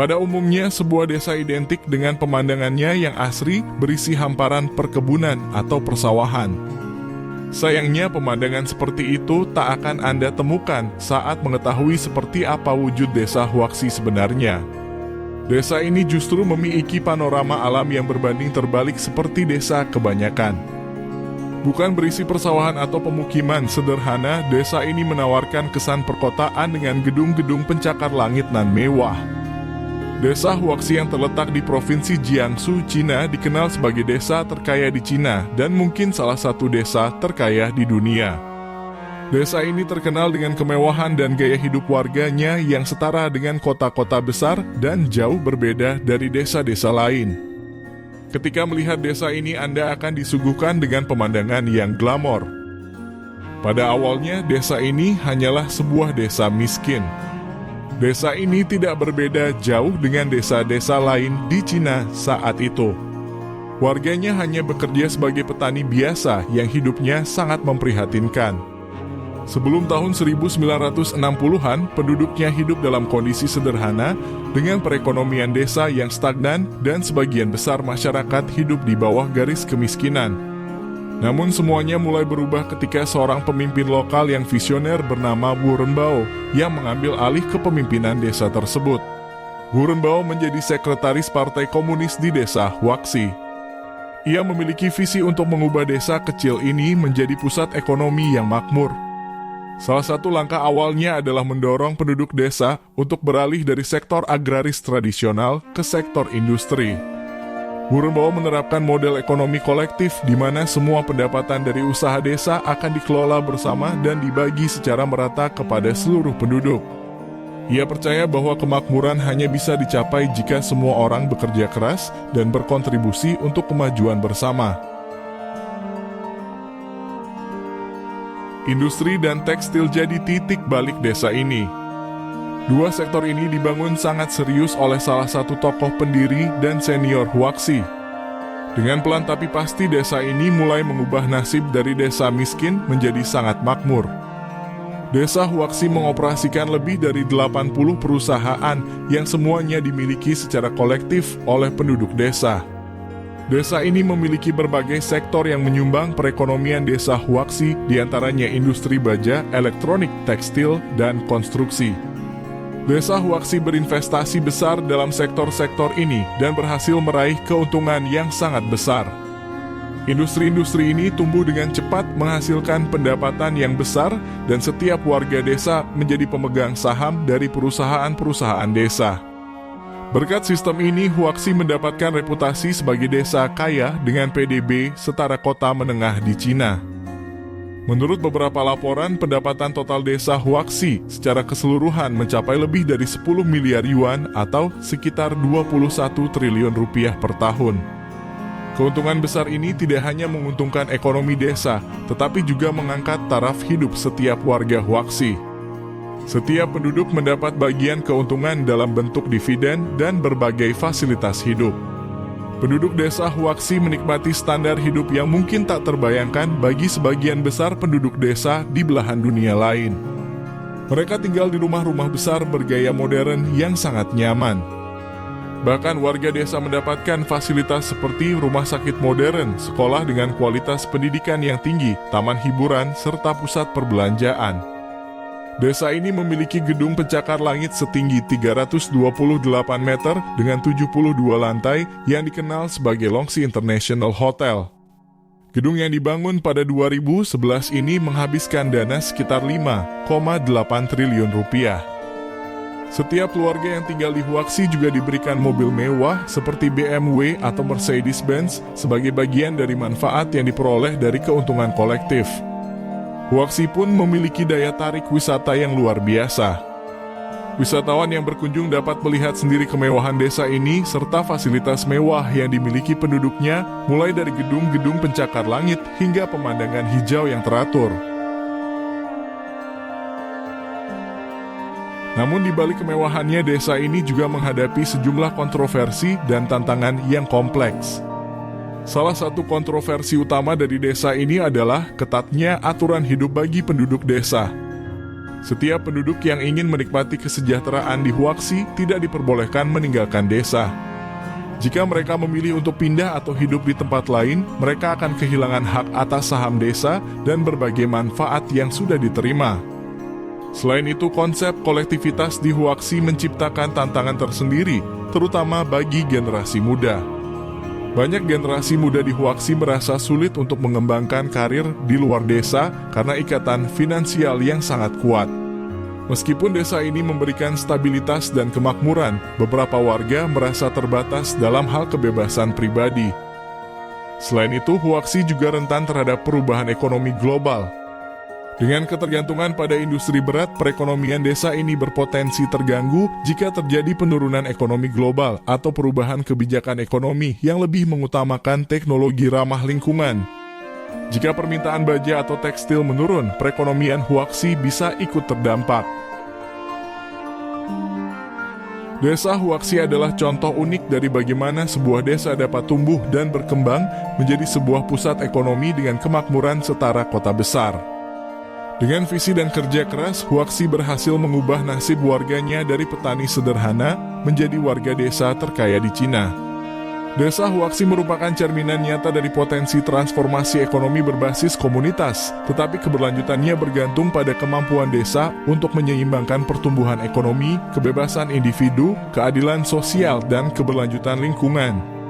Pada umumnya, sebuah desa identik dengan pemandangannya yang asri, berisi hamparan perkebunan atau persawahan. Sayangnya, pemandangan seperti itu tak akan Anda temukan saat mengetahui seperti apa wujud desa Huaxi sebenarnya. Desa ini justru memiliki panorama alam yang berbanding terbalik seperti desa kebanyakan. Bukan berisi persawahan atau pemukiman sederhana, desa ini menawarkan kesan perkotaan dengan gedung-gedung pencakar langit nan mewah. Desa Huaxi yang terletak di Provinsi Jiangsu, Cina dikenal sebagai desa terkaya di Cina dan mungkin salah satu desa terkaya di dunia. Desa ini terkenal dengan kemewahan dan gaya hidup warganya yang setara dengan kota-kota besar dan jauh berbeda dari desa-desa lain. Ketika melihat desa ini, Anda akan disuguhkan dengan pemandangan yang glamor. Pada awalnya, desa ini hanyalah sebuah desa miskin. Desa ini tidak berbeda jauh dengan desa-desa lain di Cina saat itu. Warganya hanya bekerja sebagai petani biasa yang hidupnya sangat memprihatinkan. Sebelum tahun 1960-an, penduduknya hidup dalam kondisi sederhana dengan perekonomian desa yang stagnan dan sebagian besar masyarakat hidup di bawah garis kemiskinan. Namun semuanya mulai berubah ketika seorang pemimpin lokal yang visioner bernama Wu Renbao yang mengambil alih kepemimpinan desa tersebut. Wu Renbao menjadi sekretaris Partai Komunis di desa Huaxi. Ia memiliki visi untuk mengubah desa kecil ini menjadi pusat ekonomi yang makmur. Salah satu langkah awalnya adalah mendorong penduduk desa untuk beralih dari sektor agraris tradisional ke sektor industri. Wu Renbao menerapkan model ekonomi kolektif di mana semua pendapatan dari usaha desa akan dikelola bersama dan dibagi secara merata kepada seluruh penduduk. Ia percaya bahwa kemakmuran hanya bisa dicapai jika semua orang bekerja keras dan berkontribusi untuk kemajuan bersama. Industri dan tekstil jadi titik balik desa ini. Dua sektor ini dibangun sangat serius oleh salah satu tokoh pendiri dan senior Huaxi. Dengan pelan tapi pasti desa ini mulai mengubah nasib dari desa miskin menjadi sangat makmur. Desa Huaxi mengoperasikan lebih dari 80 perusahaan yang semuanya dimiliki secara kolektif oleh penduduk desa. Desa ini memiliki berbagai sektor yang menyumbang perekonomian desa Huaxi, diantaranya industri baja, elektronik, tekstil, dan konstruksi. Desa Huaxi berinvestasi besar dalam sektor-sektor ini dan berhasil meraih keuntungan yang sangat besar. Industri-industri ini tumbuh dengan cepat menghasilkan pendapatan yang besar dan setiap warga desa menjadi pemegang saham dari perusahaan-perusahaan desa. Berkat sistem ini, Huaxi mendapatkan reputasi sebagai desa kaya dengan PDB setara kota menengah di Cina. Menurut beberapa laporan, pendapatan total desa Huaxi secara keseluruhan mencapai lebih dari 10 miliar yuan atau sekitar 21 triliun rupiah per tahun. Keuntungan besar ini tidak hanya menguntungkan ekonomi desa, tetapi juga mengangkat taraf hidup setiap warga Huaxi. Setiap penduduk mendapat bagian keuntungan dalam bentuk dividen dan berbagai fasilitas hidup. Penduduk desa Huaxi menikmati standar hidup yang mungkin tak terbayangkan bagi sebagian besar penduduk desa di belahan dunia lain. Mereka tinggal di rumah-rumah besar bergaya modern yang sangat nyaman. Bahkan warga desa mendapatkan fasilitas seperti rumah sakit modern, sekolah dengan kualitas pendidikan yang tinggi, taman hiburan, serta pusat perbelanjaan. Desa ini memiliki gedung pencakar langit setinggi 328 meter dengan 72 lantai yang dikenal sebagai Longxi International Hotel. Gedung yang dibangun pada 2011 ini menghabiskan dana sekitar 5,8 triliun rupiah. Setiap keluarga yang tinggal di Huaxi juga diberikan mobil mewah seperti BMW atau Mercedes-Benz sebagai bagian dari manfaat yang diperoleh dari keuntungan kolektif. Huaxi pun memiliki daya tarik wisata yang luar biasa. Wisatawan yang berkunjung dapat melihat sendiri kemewahan desa ini serta fasilitas mewah yang dimiliki penduduknya, mulai dari gedung-gedung pencakar langit hingga pemandangan hijau yang teratur. Namun di balik kemewahannya, desa ini juga menghadapi sejumlah kontroversi dan tantangan yang kompleks. Salah satu kontroversi utama dari desa ini adalah ketatnya aturan hidup bagi penduduk desa. Setiap penduduk yang ingin menikmati kesejahteraan di Huaxi tidak diperbolehkan meninggalkan desa. Jika mereka memilih untuk pindah atau hidup di tempat lain, mereka akan kehilangan hak atas saham desa dan berbagai manfaat yang sudah diterima. Selain itu, konsep kolektivitas di Huaxi menciptakan tantangan tersendiri, terutama bagi generasi muda. Banyak generasi muda di Huaxi merasa sulit untuk mengembangkan karir di luar desa karena ikatan finansial yang sangat kuat. Meskipun desa ini memberikan stabilitas dan kemakmuran, beberapa warga merasa terbatas dalam hal kebebasan pribadi. Selain itu, Huaxi juga rentan terhadap perubahan ekonomi global. Dengan ketergantungan pada industri berat, perekonomian desa ini berpotensi terganggu jika terjadi penurunan ekonomi global atau perubahan kebijakan ekonomi yang lebih mengutamakan teknologi ramah lingkungan. Jika permintaan baja atau tekstil menurun, perekonomian Huaxi bisa ikut terdampak. Desa Huaxi adalah contoh unik dari bagaimana sebuah desa dapat tumbuh dan berkembang menjadi sebuah pusat ekonomi dengan kemakmuran setara kota besar. Dengan visi dan kerja keras, Huaxi berhasil mengubah nasib warganya dari petani sederhana menjadi warga desa terkaya di Cina. Desa Huaxi merupakan cerminan nyata dari potensi transformasi ekonomi berbasis komunitas, tetapi keberlanjutannya bergantung pada kemampuan desa untuk menyeimbangkan pertumbuhan ekonomi, kebebasan individu, keadilan sosial, dan keberlanjutan lingkungan.